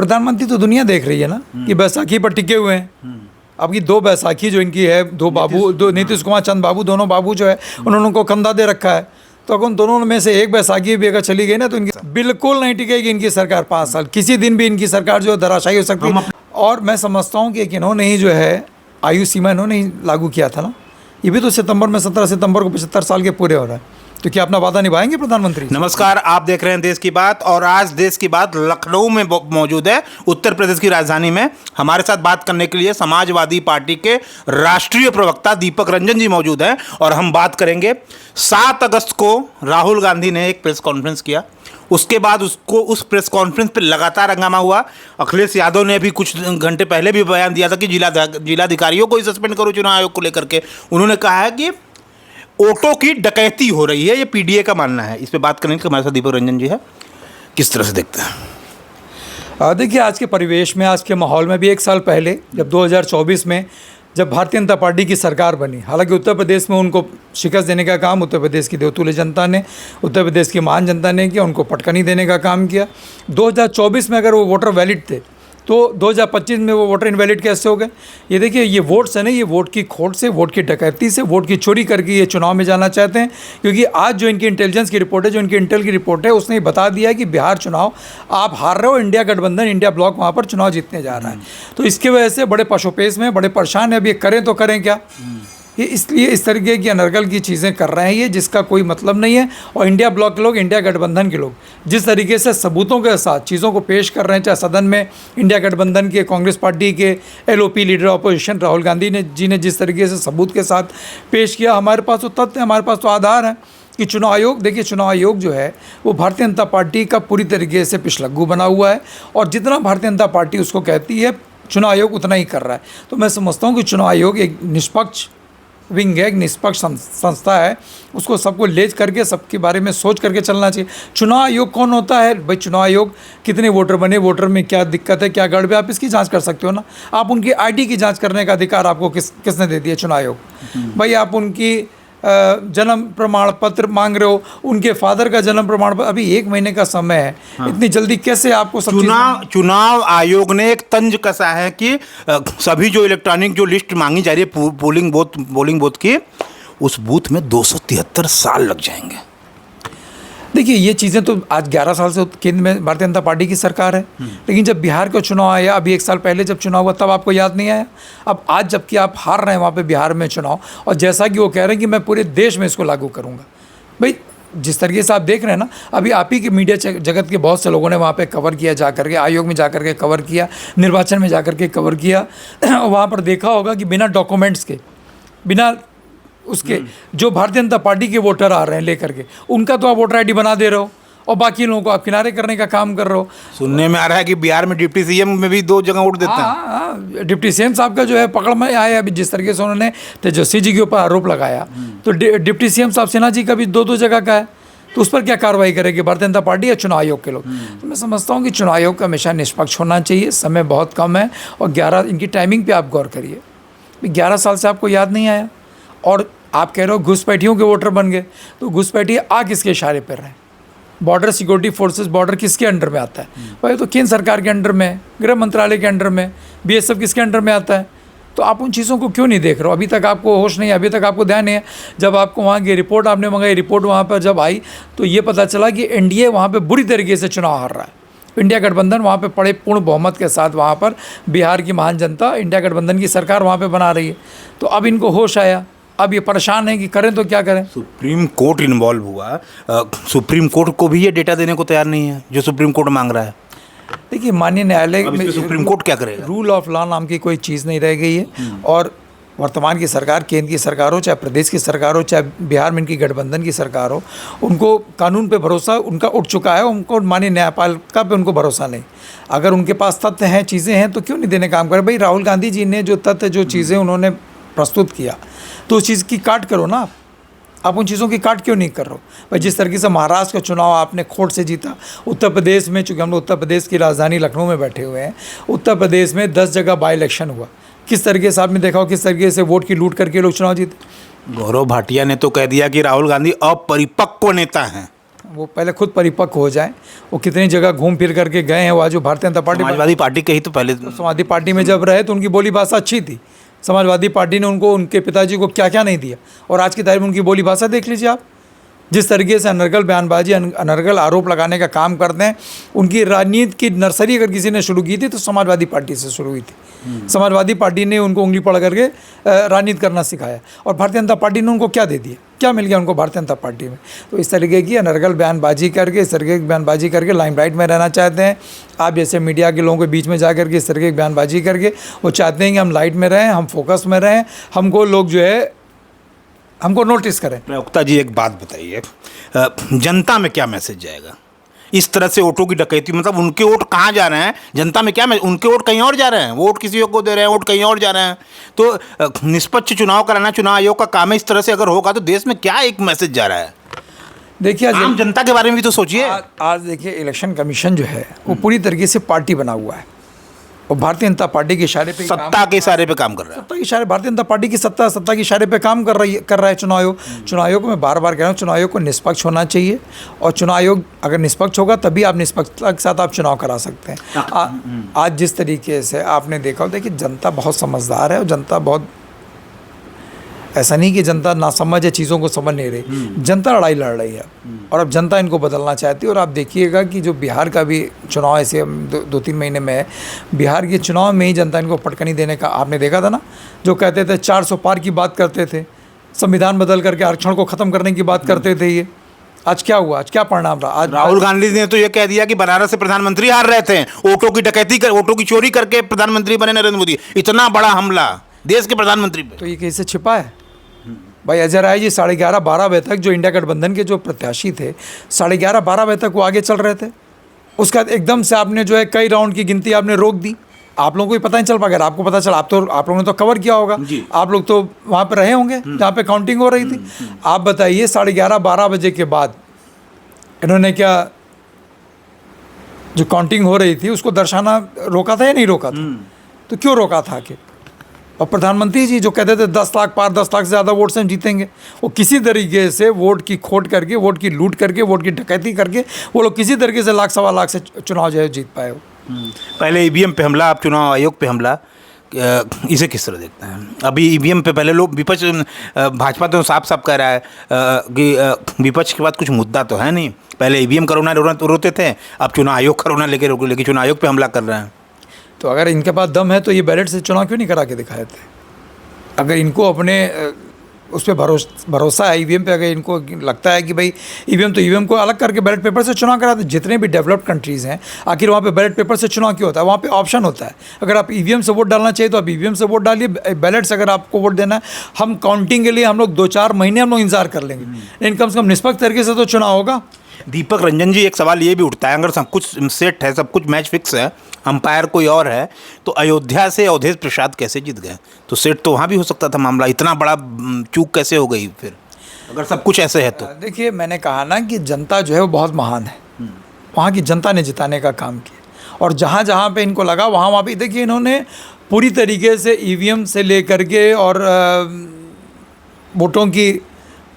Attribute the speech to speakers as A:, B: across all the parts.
A: प्रधानमंत्री तो दुनिया देख रही है ना कि बैसाखी पर टिके हुए हैं। अब की 2 बैसाखी जो इनकी है, दो नीतीश कुमार, चंद बाबू, दोनों बाबू जो है उन्होंने उनको कंधा दे रखा है। तो अगर उन दोनों में से एक बैसाखी भी अगर चली गई ना तो इनकी बिल्कुल नहीं टिकेगी इनकी सरकार 5 साल। किसी दिन भी इनकी सरकार जो है धराशायी हो सकती है। और मैं समझता हूँ कि इन्होंने ही जो है आयु सीमा इन्होंने ही लागू किया था ना। ये भी तो सितंबर में 17 सितंबर को 75 साल के पूरे हो रहा है। तो क्या अपना वादा निभाएंगे प्रधानमंत्री?
B: नमस्कार, आप देख रहे हैं देश की बात और आज देश की बात लखनऊ में मौजूद है, उत्तर प्रदेश की राजधानी में। हमारे साथ बात करने के लिए समाजवादी पार्टी के राष्ट्रीय प्रवक्ता दीपक रंजन जी मौजूद हैं और हम बात करेंगे 7 अगस्त को राहुल गांधी ने एक प्रेस कॉन्फ्रेंस किया। उसके बाद उस प्रेस कॉन्फ्रेंस पर लगातार हंगामा हुआ। अखिलेश यादव ने भी कुछ घंटे पहले भी बयान दिया था कि जिलाधिकारियों को ही सस्पेंड करो चुनाव आयोग को लेकर के। उन्होंने कहा है कि ऑटो की डकैती हो रही है, ये पीडीए का मानना है। इस पे बात करने के हमारे साथ दीपक रंजन जी है। किस तरह से देखते हैं?
A: देखिए, आज के परिवेश में, आज के माहौल में भी 1 साल पहले जब 2024 में जब भारतीय जनता पार्टी की सरकार बनी, हालांकि उत्तर प्रदेश में उनको शिकस्त देने का काम उत्तर प्रदेश की देवतुल्य जनता ने, उत्तर प्रदेश की महान जनता ने किया, उनको पटकनी देने का काम किया। 2024 में अगर वो वोटर वैलिड थे तो 2025 में वो वोटर इनवैलिड कैसे हो गए? ये देखिए, ये वोट्स है ना, ये वोट की खोट से, वोट की डकैती से, वोट की चोरी करके ये चुनाव में जाना चाहते हैं। क्योंकि आज जो इनकी इंटेलिजेंस की रिपोर्ट है, जो इनकी इंटेल की रिपोर्ट है, उसने बता दिया है कि बिहार चुनाव आप हार रहे हो, इंडिया गठबंधन, इंडिया ब्लॉक वहाँ पर चुनाव जीतने जा रहा है। तो इसकी वजह से बड़े पशुपेश में, बड़े परेशान है। अब ये करें तो करें क्या? ये इसलिए इस तरीके की अनर्गल की चीज़ें कर रहे हैं ये, जिसका कोई मतलब नहीं है। और इंडिया ब्लॉक के लोग, इंडिया गठबंधन के लोग जिस तरीके से सबूतों के साथ चीज़ों को पेश कर रहे हैं, चाहे सदन में इंडिया गठबंधन के, कांग्रेस पार्टी के LOP leader opposition Rahul Gandhi ji ने जिस तरीके से सबूत के साथ पेश किया, हमारे पास तो तथ्य, हमारे पास तो आधार है कि चुनाव आयोग, देखिए चुनाव आयोग जो है वो भारतीय जनता पार्टी का पूरी तरीके से पिछलग्गू बना हुआ है। और जितना भारतीय जनता पार्टी उसको कहती है, चुनाव आयोग उतना ही कर रहा है। तो मैं समझता हूँ कि चुनाव आयोग एक निष्पक्ष विंग है, एक निष्पक्ष संस्था है। उसको सबको लेज करके, सबके बारे में सोच करके चलना चाहिए। चुनाव आयोग कौन होता है भाई? चुनाव आयोग कितने वोटर बने, वोटर में क्या दिक्कत है, क्या गड़बड़, आप इसकी जांच कर सकते हो ना। आप उनकी आईडी की जांच करने का अधिकार आपको किसने दे दिया? चुनाव आयोग। भाई आप उनकी जन्म प्रमाण पत्र मांग रहे हो, उनके फादर का जन्म प्रमाण पत्र, अभी 1 महीने का समय है। हाँ। इतनी जल्दी कैसे आपको सब
B: चुनाव आयोग ने एक तंज कसा है कि सभी जो इलेक्ट्रॉनिक जो लिस्ट मांगी जा रही है पोलिंग बूथ की, उस बूथ में 273 साल लग जाएंगे।
A: देखिए, ये चीज़ें तो आज 11 साल से केंद्र में भारतीय जनता पार्टी की सरकार है। लेकिन जब बिहार का चुनाव आया, अभी 1 साल पहले जब चुनाव हुआ, तब आपको याद नहीं आया? अब आज जबकि आप हार रहे हैं वहाँ पे बिहार में चुनाव, और जैसा कि वो कह रहे हैं कि मैं पूरे देश में इसको लागू करूँगा। भाई जिस तरीके से आप देख रहे हैं ना, अभी आप ही के मीडिया जगत के बहुत से लोगों ने वहाँ पे कवर किया, जा करके आयोग में जा करके कवर किया, निर्वाचन में जा करके कवर किया। वहाँ पर देखा होगा कि बिना डॉक्यूमेंट्स के, बिना उसके जो भारतीय जनता पार्टी के वोटर आ रहे हैं लेकर के, उनका तो आप वोटर आईडी बना दे रहे हो और बाकी लोगों को आप किनारे करने का काम कर रहे हो।
B: सुनने में आ रहा है कि बिहार में डिप्टी सीएम में भी 2 जगह वोट देते हैं।
A: हाँ, डिप्टी सीएम साहब का जो है पकड़ में आया अभी, जिस तरीके से उन्होंने तेजस्वी जी के ऊपर आरोप लगाया, तो डिप्टी सीएम साहब सिन्हा जी का भी 2 जगह का है। तो उस पर क्या कार्रवाई करेगी भारतीय जनता पार्टी या चुनाव आयोग के लोग? तो मैं समझता हूँ कि चुनाव आयोग का हमेशा निष्पक्ष होना चाहिए। समय बहुत कम है और 11 इनकी टाइमिंग पे आप गौर करिए। 11 साल से आपको याद नहीं आया और आप कह रहे हो घुसपैठियों के वोटर बन गए। तो घुसपैठी आ किसके इशारे पर रहे? बॉर्डर सिक्योरिटी फोर्सेस, बॉर्डर किसके अंडर में आता है भाई? तो केंद्र सरकार के अंडर में, गृह मंत्रालय के अंडर में, बीएसएफ किसके अंडर में आता है? तो आप उन चीज़ों को क्यों नहीं देख रहे हो? अभी तक आपको होश नहीं है, अभी तक आपको ध्यान नहीं है। जब आपको वहाँ की रिपोर्ट आपने मंगाई, रिपोर्ट वहाँ पर जब आई तो ये पता चला कि एनडीए वहाँ पर बुरी तरीके से चुनाव हार रहा है। इंडिया गठबंधन वहाँ पे बड़े पूर्ण बहुमत के साथ वहाँ पर बिहार की महान जनता इंडिया गठबंधन की सरकार वहाँ पे बना रही है। तो अब इनको होश आया, अब ये परेशान है कि करें तो क्या करें।
B: सुप्रीम कोर्ट इन्वॉल्व हुआ, सुप्रीम कोर्ट को भी ये डेटा देने को तैयार नहीं है जो सुप्रीम कोर्ट मांग रहा है।
A: देखिए, माननीय न्यायालय में
B: सुप्रीम कोर्ट क्या करेगा?
A: रूल ऑफ लॉ नाम की कोई चीज़ नहीं रह गई है। और वर्तमान की सरकार, केंद्र की सरकार हो, चाहे प्रदेश की सरकार हो, चाहे बिहार में इनकी गठबंधन की सरकार हो, उनको कानून पे भरोसा उनका उठ चुका है। उनको माननीय न्यायपालिका पे उनको भरोसा नहीं। अगर उनके पास तथ्य हैं, चीज़ें हैं, तो क्यों नहीं देने काम कर? भाई राहुल गांधी जी ने जो तथ्य, जो चीज़ें उन्होंने प्रस्तुत किया, तो उस चीज़ की काट करो ना। आप उन चीज़ों की काट क्यों नहीं कर रहे हो भाई? जिस तरीके से महाराष्ट्र का चुनाव आपने खोट से जीता, उत्तर प्रदेश में, चूँकि हम लोग उत्तर प्रदेश की राजधानी लखनऊ में बैठे हुए हैं, उत्तर प्रदेश में 10 जगह बाई इलेक्शन हुआ। किस तरीके से आपने देखा हो, किस तरीके से वोट की लूट करके लोग चुनाव जीते।
B: गौरव भाटिया ने तो कह दिया कि राहुल गांधी अपरिपक्व नेता हैं।
A: वो पहले खुद परिपक्व हो जाएं। वो कितनी जगह घूम फिर करके गए हैं। वो आज जो भारतीय जनता पार्टी
B: समाजवादी पार्टी के ही तो पहले
A: समाजवादी पार्टी में जब रहे तो उनकी बोली भाषा अच्छी थी। समाजवादी पार्टी ने उनको उनके पिताजी को क्या क्या नहीं दिया, और आज की तारीख में उनकी बोली भाषा देख लीजिए आप। जिस तरीके से अनर्गल बयानबाजी, अनर्गल आरोप लगाने का काम करते हैं। उनकी राजनीति की नर्सरी अगर किसी ने शुरू की थी तो समाजवादी पार्टी से शुरू हुई थी। समाजवादी पार्टी ने उनको उंगली पकड़ करके राजनीति करना सिखाया, और भारतीय जनता पार्टी ने उनको क्या दे दिया, क्या मिल गया उनको भारतीय जनता पार्टी में। तो इस तरीके की अनर्गल बयानबाजी करके, इस तरीके की बयानबाजी करके लाइमलाइट में रहना चाहते हैं। आप जैसे मीडिया के लोगों के बीच में जा करके इस तरीके की बयानबाजी करके वो चाहते हैं कि हम लाइट में रहें, हम फोकस में रहें, हमको लोग जो है हमको नोटिस करें।
B: प्रवक्ता जी एक बात बताइए, जनता में क्या मैसेज जाएगा इस तरह से वोटों की डकैती? मतलब उनके वोट कहाँ जा रहे हैं, जनता में क्या उनके वोट कहीं और जा रहे हैं, वोट किसी और को दे रहे हैं, वोट कहीं और जा रहे हैं। तो निष्पक्ष चुनाव कराना चुनाव आयोग का काम है। इस तरह से अगर होगा तो देश में क्या एक मैसेज जा रहा है?
A: देखिए
B: आम जनता के बारे में भी तो सोचिए।
A: आज देखिए इलेक्शन कमीशन जो है वो पूरी तरीके से पार्टी बना हुआ है, और भारतीय जनता पार्टी के इशारे पे
B: सत्ता के इशारे पे काम कर रहा है।
A: सत्ता के इशारे, भारतीय जनता पार्टी की सत्ता के इशारे पे काम कर रहा है चुनाव आयोग। चुनाव आयोग को मैं बार बार कह रहा हूँ, चुनाव आयोग को निष्पक्ष होना चाहिए, और चुनाव आयोग अगर निष्पक्ष होगा तभी आप निष्पक्षता के साथ आप चुनाव करा सकते हैं। आज जिस तरीके से आपने देखा, देखिए जनता बहुत समझदार है, और जनता बहुत, ऐसा नहीं कि जनता नासमझ है, चीज़ों को समझ नहीं रही। जनता लड़ाई लड़ रही है, और अब जनता इनको बदलना चाहती है। और आप देखिएगा कि जो बिहार का भी चुनाव ऐसे 2-3 महीने में है, बिहार के चुनाव में ही जनता इनको पटकनी देने का आपने देखा था ना। जो कहते थे 400 पार की बात करते थे, संविधान बदल करके आरक्षण को ख़त्म करने की बात करते थे, ये आज क्या हुआ, आज क्या परिणाम रहा? आज
B: राहुल गांधी ने तो ये कह दिया कि बनारस से प्रधानमंत्री हार रहे थे, वोटों की डकैती कर, वोटों की चोरी करके प्रधानमंत्री बने नरेंद्र मोदी। इतना बड़ा हमला देश के प्रधानमंत्री पे।
A: तो ये कैसे छिपा है भाई? अजय राय जी 11:30-12 बजे तक, जो इंडिया गठबंधन के जो प्रत्याशी थे, 11:30-12 बजे तक वो आगे चल रहे थे। उसका एकदम से आपने जो है कई राउंड की गिनती आपने रोक दी। आप लोगों को भी पता नहीं चल पाएगा। अगर आपको पता चला, आप लोगों ने तो कवर किया होगा, आप लोग तो वहाँ पर रहे होंगे जहाँ पे काउंटिंग हो रही थी। आप बताइए 11:30-12 बजे के बाद इन्होंने क्या, जो काउंटिंग हो रही थी उसको दर्शाना रोका था या नहीं रोका था? तो क्यों रोका था आखिर? और प्रधानमंत्री जी जो कहते थे 10 लाख पार, 10 लाख से ज़्यादा वोट से हम जीतेंगे, वो किसी तरीके से वोट की खोट करके, वोट की लूट करके, वोट की डकैती करके वो लोग किसी तरीके से 1-1.25 लाख से चुनाव जो है जीत पाए हो।
B: पहले ईवीएम पे हमला, अब चुनाव आयोग पे हमला, इसे किस तरह देखते हैं? अभी ईवीएम पे पहले लोग विपक्ष, भाजपा तो साफ साफ कह रहा है कि विपक्ष के बाद कुछ मुद्दा तो है नहीं। पहले ईवीएम करोना रोते थे, अब चुनाव आयोग करोना लेके चुनाव आयोग पे हमला कर रहे हैं।
A: तो अगर इनके पास दम है तो ये बैलेट से चुनाव क्यों नहीं करा के दिखाए थे? अगर इनको अपने उस पर भरोसा है ईवीएम पे, अगर इनको लगता है कि भाई ईवीएम को अलग करके बैलेट पेपर से चुनाव कराते, जितने भी डेवलप्ड कंट्रीज़ हैं, आखिर वहाँ पे बैलेट पेपर से चुनाव क्यों होता है? वहाँ पे ऑप्शन होता है। अगर आप ईवीएम से वोट डालना चाहिए तो आप ईवीएम से वोट डालिए, बैलेट से अगर आपको वोट देना है, हम काउंटिंग के लिए हम लोग 2-4 महीने हम लोग इंतजार कर लेंगे, लेकिन कम से कम निष्पक्ष तरीके से तो चुनाव होगा।
B: दीपक रंजन जी, एक सवाल ये भी उठता है, अगर सब कुछ सेट है, सब कुछ मैच फिक्स है, अंपायर कोई और है, तो अयोध्या से अवधेश प्रसाद कैसे जीत गए? तो सेट तो वहाँ भी हो सकता था मामला, इतना बड़ा चूक कैसे हो गई फिर, अगर सब कुछ ऐसे है तो?
A: देखिए मैंने कहा ना कि जनता जो है वो बहुत महान है। वहाँ की जनता ने जिताने का काम किया, और जहाँ जहाँ पे इनको लगा वहाँ पे देखिए इन्होंने पूरी तरीके से ईवीएम से लेकर के और वोटों की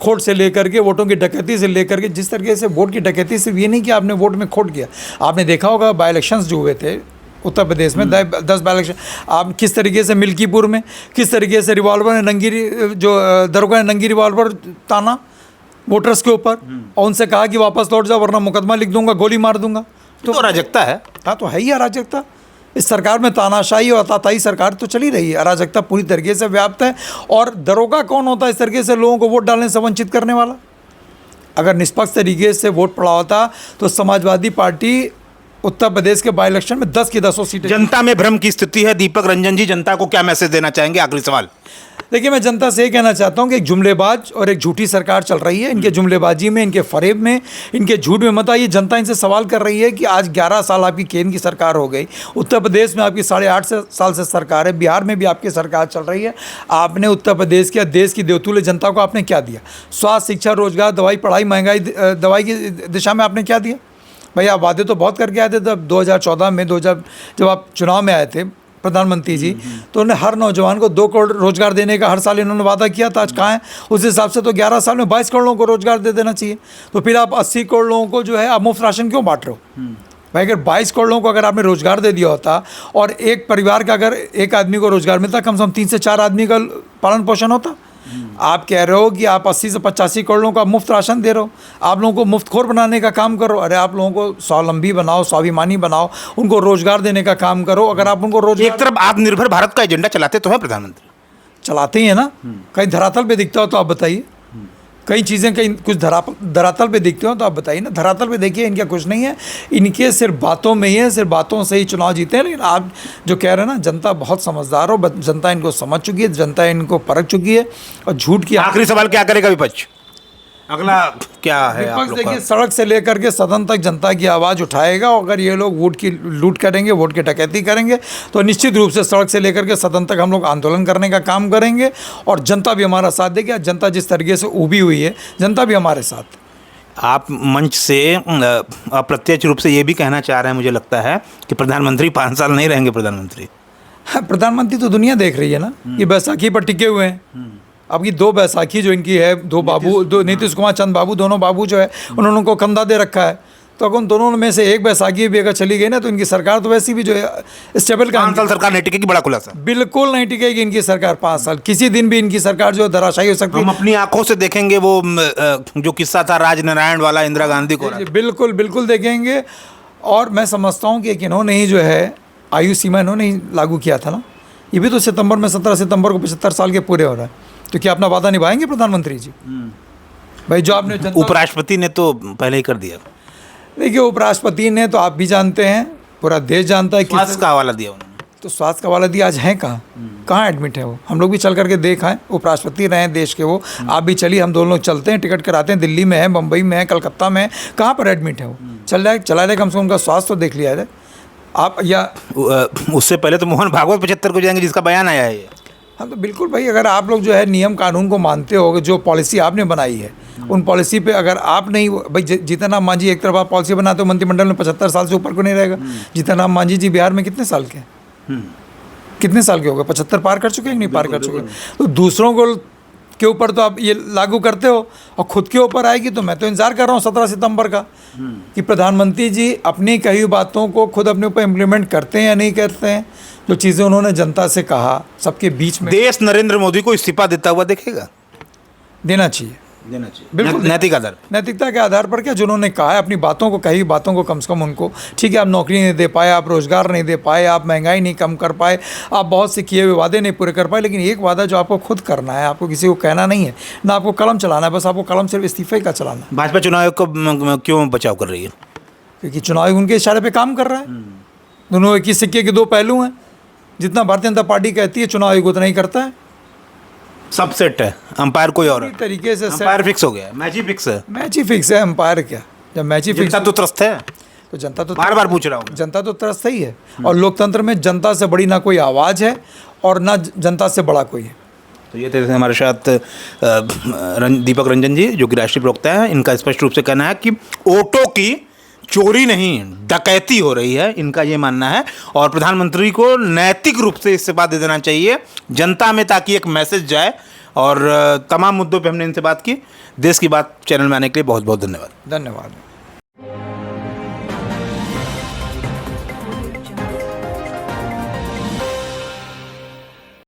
A: खोट से लेकर के, वोटों की डकैती से लेकर के, जिस तरीके से वोट की डकैती सिर्फ ये नहीं कि आपने वोट में खोट किया, आपने देखा होगा बाई इलेक्शंस जो हुए थे उत्तर प्रदेश में, 10 बाई इलेक्शन, आप किस तरीके से मिल्कीपुर में किस तरीके से रिवॉल्वर ने दरोगा ने नंगी रिवॉल्वर ताना वोटर्स के ऊपर, और उनसे कहा कि वापस लौट जाओ वरना मुकदमा लिख दूंगा, गोली मार दूंगा।
B: तो अराजकता है।
A: हाँ, तो है ही अराजकता। इस सरकार में तानाशाही और ताताई सरकार तो चली रही है, अराजकता पूरी तरीके से व्याप्त है। और दरोगा कौन होता है इस तरीके से लोगों को वोट डालने से वंचित करने वाला? अगर निष्पक्ष तरीके से वोट पड़ा होता तो समाजवादी पार्टी उत्तर प्रदेश के बाई इलेक्शन में 10 की 10 सीटें।
B: जनता में भ्रम की स्थिति है। दीपक रंजन जी, जनता को क्या मैसेज देना चाहेंगे? आखिरी सवाल।
A: देखिए, मैं जनता से ये कहना चाहता हूँ कि एक जुमलेबाज और एक झूठी सरकार चल रही है। इनके जुमलेबाजी में, इनके फरेब में, इनके झूठ में मत आइए। जनता इनसे सवाल कर रही है कि आज 11 साल आपकी केंद्र की सरकार हो गई, उत्तर प्रदेश में आपकी 8.5 साल से सरकार है, बिहार में भी आपकी सरकार चल रही है। आपने उत्तर प्रदेश के देश की देवतुल्य जनता को आपने क्या दिया? स्वास्थ्य, शिक्षा, रोजगार, दवाई, पढ़ाई, महंगाई, दवाई की दिशा में आपने क्या दिया? भाई आप वादे तो बहुत करके आए थे। तब 2014 में जब आप चुनाव में आए थे, प्रधानमंत्री जी, तो उन्होंने हर नौजवान को 2 करोड़ रोजगार देने का हर साल इन्होंने वादा किया था। आज कहाँ है? उस हिसाब से तो 11 साल में 22 करोड़ लोगों को रोजगार दे देना चाहिए। तो फिर आप 80 करोड़ लोगों को जो है आप मुफ्त राशन क्यों बांट रहे हो? भाई अगर 22 करोड़ लोगों को अगर आपने रोजगार दे दिया होता और एक परिवार का अगर एक आदमी को रोजगार मिलता, कम से कम 3 से 4 आदमी का पालन पोषण होता। आप कह रहे हो कि आप 80 से 85 करोड़ लोगों को मुफ्त राशन दे रहे हो, आप लोगों को मुफ्तखोर बनाने का काम करो। अरे आप लोगों को स्वावलंबी बनाओ, स्वाभिमानी बनाओ, उनको रोजगार देने का काम करो। अगर आप उनको रोजगार
B: एक तरफ आत्मनिर्भर भारत का एजेंडा चलाते तो है प्रधानमंत्री,
A: चलाते ही है ना, कहीं धरातल पे दिखता हो तो आप बताइए। कई चीज़ें कहीं कुछ धरातल पे दिखते हो तो आप बताइए ना। धरातल पे देखिए इनका कुछ नहीं है, इनके सिर्फ बातों में ही है, सिर्फ बातों से ही चुनाव जीते हैं। लेकिन आप जो कह रहे हैं ना, जनता बहुत समझदार हो, जनता इनको समझ चुकी है, जनता इनको परख चुकी है। और झूठ की
B: आखिरी सवाल, क्या करेगा विपक्ष? अगला क्या है आप
A: विपक्ष
B: लोग का?
A: देखिए सड़क से लेकर के सदन तक जनता की आवाज़ उठाएगा। और अगर ये लोग वोट की लूट करेंगे, वोट की डकैती करेंगे, तो निश्चित रूप से सड़क से लेकर के सदन तक हम लोग आंदोलन करने का काम करेंगे। और जनता भी हमारा साथ देगी। जनता जिस तरीके से उभी हुई है, जनता भी हमारे साथ।
B: आप मंच से अप्रत्यक्ष रूप से ये भी कहना चाह रहे हैं, मुझे लगता है कि प्रधानमंत्री 5 साल नहीं रहेंगे प्रधानमंत्री।
A: हाँ, प्रधानमंत्री तो दुनिया देख रही है ना, ये बैसाखी पर टिके हुए हैं। अब ये 2 बैसाखी जो इनकी है, 2 बाबू, 2 नीतीश कुमार, चंद बाबू, दोनों बाबू जो है उन्होंने उनको कंधा दे रखा है। तो अगर उन दोनों में से एक बैसाखी भी अगर चली गई ना, तो इनकी सरकार तो वैसी भी जो है स्टेबल का
B: 5 साल सरकार नहीं टिकेगी, बड़ा खुलासा।
A: बिल्कुल नहीं टिकेगी इनकी सरकार 5 साल। किसी दिन भी इनकी सरकार जो है धराशायी हो सकती है।
B: हम अपनी आंखों से देखेंगे वो जो किस्सा था राजनारायण वाला, इंदिरा गांधी को।
A: जी, बिल्कुल बिल्कुल देखेंगे। और मैं समझता हूँ कि इन्होंने ही जो है आयु सीमा इन्होंने ही लागू किया था ना। ये भी तो सितंबर में 17 सितंबर को 75 साल के पूरे हो रहा है। तो क्या अपना वादा निभाएंगे प्रधानमंत्री जी? भाई जो आपने
B: उपराष्ट्रपति ने तो पहले ही कर दिया।
A: देखिए उपराष्ट्रपति ने तो आप भी जानते हैं, पूरा देश जानता है कि
B: स्वास्थ्य का हवाला दिया उन्होंने।
A: तो स्वास्थ्य का हवाला दिया। आज हैं कहाँ एडमिट है वो? हम लोग भी चल करके देखा है। उपराष्ट्रपति रहे हैं देश के वो। आप भी चलिए, हम दोनों लोग चलते हैं, टिकट कराते हैं। दिल्ली में है, मुंबई में है, कलकत्ता में है, कहाँ पर एडमिट है वो? चला जाए, कम से कम उनका स्वास्थ्य तो देख लिया जाए आप। या
B: उससे पहले तो मोहन भागवत 75 को जाएंगे, जिसका बयान आया है ये।
A: हाँ तो बिल्कुल भाई, अगर आप लोग जो है नियम कानून को मानते हो, जो पॉलिसी आपने बनाई है उन पॉलिसी पे अगर आप नहीं, भाई जीतन राम मांझी एक तरफ आप पॉलिसी बनाते हो, मंत्रिमंडल में 75 साल से ऊपर को नहीं रहेगा। जीतन राम मांझी जी बिहार में कितने साल के हैं? कितने साल के हो गए? 75 पार कर चुके हैं कि नहीं पार कर चुके? तो दूसरों को के ऊपर तो आप ये लागू करते हो, और खुद के ऊपर आएगी तो मैं तो इंतजार कर रहा हूँ 17 सितंबर का कि प्रधानमंत्री जी अपनी कही हुई बातों को खुद अपने ऊपर इम्प्लीमेंट करते हैं या नहीं करते हैं। जो चीज़ें उन्होंने जनता से कहा सबके बीच में,
B: देश नरेंद्र मोदी को इस्तीफा देता हुआ देखेगा?
A: देना चाहिए, बिल्कुल
B: नैतिक आधार,
A: नैतिकता के आधार पर। क्या जिन्होंने कहा है अपनी बातों को, कही बातों को कम से कम उनको, ठीक है आप नौकरी नहीं दे पाए, आप रोजगार नहीं दे पाए, आप महंगाई नहीं कम कर पाए, आप बहुत से किए हुए वादे नहीं पूरे कर पाए, लेकिन एक वादा जो आपको खुद करना है, आपको किसी को कहना नहीं है ना, आपको कलम चलाना है, बस आपको कलम सिर्फ इस्तीफे का चलाना है।
B: भाजपा चुनाव आयोग को क्यों बचाव कर रही है?
A: क्योंकि चुनाव आयोग उनके इशारे पर काम कर रहा है। दोनों एक ही सिक्के के 2 पहलू हैं। जितना भारतीय जनता पार्टी कहती है चुनाव आयोग उतना ही करता है।
B: सब सेट है, अंपायर कोई और है
A: तरीके से
B: अंपायर फिक्स हो गया, मैच ही फिक्स है।
A: मैच ही फिक्स है, अंपायर क्या? जब मैच ही फिक्स
B: जनता तो त्रस्त है,
A: तो जनता तो
B: बार बार पूछ रहा हूँ,
A: जनता तो त्रस्त ही है। और लोकतंत्र में जनता से बड़ी ना कोई आवाज़ है और ना जनता से बड़ा कोई है।
B: तो ये थे हमारे साथ दीपक रंजन जी, जो कि राष्ट्रीय प्रवक्ता है। इनका स्पष्ट रूप से कहना है कि वोटों की चोरी नहीं डकैती हो रही है, इनका ये मानना है। और प्रधानमंत्री को नैतिक रूप से इस्तीफा दे देना चाहिए जनता में, ताकि एक मैसेज जाए। और तमाम मुद्दों पे हमने इनसे बात की। देश की बात चैनल में आने के लिए बहुत बहुत धन्यवाद।
A: धन्यवाद।